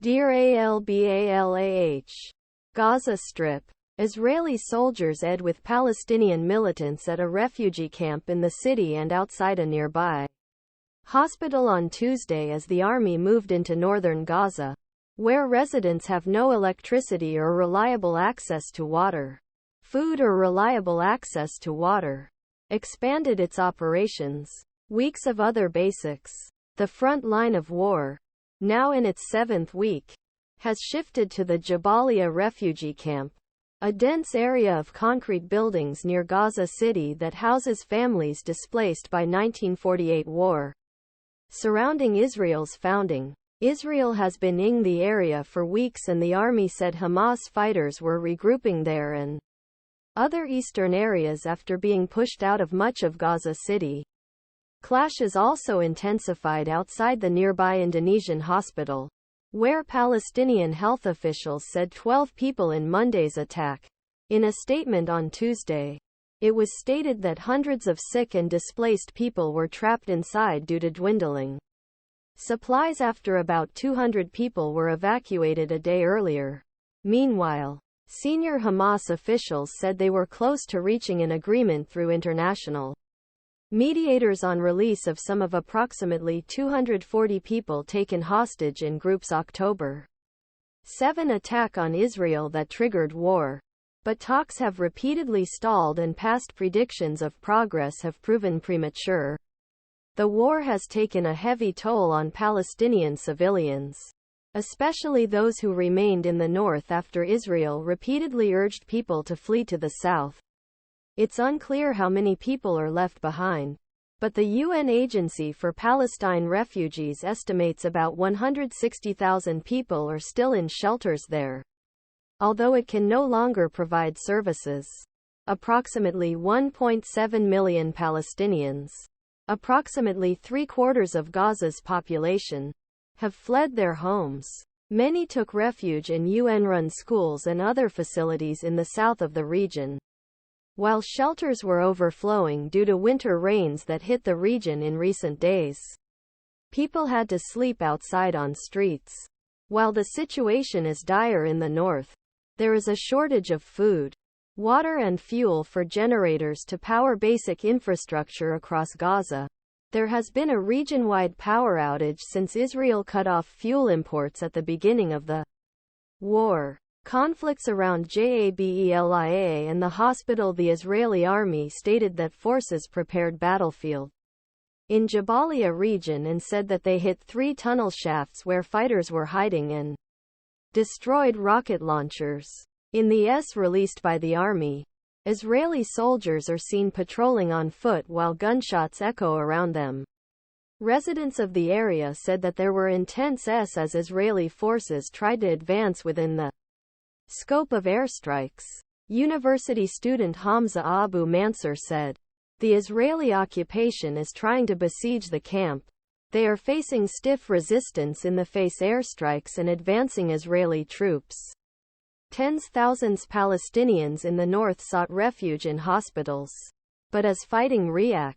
DEIR AL-BALAH. Gaza Strip. Israeli soldiers ed with Palestinian militants at a refugee camp in the city and outside a nearby hospital on Tuesday as the army moved into northern Gaza, where residents have no electricity or reliable access to water. Food or reliable access to water. Expanded its operations. Weeks of other basics. The front line of war, now in its 7th week, has shifted to the Jabaliya refugee camp, a dense area of concrete buildings near Gaza City that houses families displaced by 1948 war. Surrounding Israel's founding, Israel has been in the area for weeks, and the army said Hamas fighters were regrouping there and other eastern areas after being pushed out of much of Gaza City. Clashes also intensified outside the nearby Indonesian Hospital, where Palestinian health officials said 12 people in Monday's attack. In a statement on Tuesday, it was stated that hundreds of sick and displaced people were trapped inside due to dwindling supplies after about 200 people were evacuated a day earlier. Meanwhile, senior Hamas officials said they were close to reaching an agreement through international mediators on release of some of approximately 240 people taken hostage in Group's October 7 attack on Israel that triggered war. But talks have repeatedly stalled and past predictions of progress have proven premature. The war has taken a heavy toll on Palestinian civilians, especially those who remained in the north after Israel repeatedly urged people to flee to the south. It's unclear how many people are left behind, but the UN Agency for Palestine Refugees estimates about 160,000 people are still in shelters there, although it can no longer provide services. Approximately 1.7 million Palestinians, approximately 3/4 of Gaza's population, have fled their homes. Many took refuge in UN-run schools and other facilities in the south of the region, while shelters were overflowing due to winter rains that hit the region in recent days. People had to sleep outside on streets. While the situation is dire in the north, there is a shortage of food, water and fuel for generators to power basic infrastructure across Gaza. There has been a region-wide power outage since Israel cut off fuel imports at the beginning of the war. Conflicts around JABELIA and the hospital. The Israeli army stated that forces prepared battlefield in Jabaliya region and said that they hit 3 tunnel shafts where fighters were hiding and destroyed rocket launchers. In the S released by the army, Israeli soldiers are seen patrolling on foot while gunshots echo around them. Residents of the area said that there were intense as Israeli forces tried to advance within the scope of airstrikes. University student Hamza Abu Mansur said, "The Israeli occupation is trying to besiege the camp. They are facing stiff resistance in the face airstrikes and advancing Israeli troops." Tens of thousands Palestinians in the north sought refuge in hospitals. But as fighting reac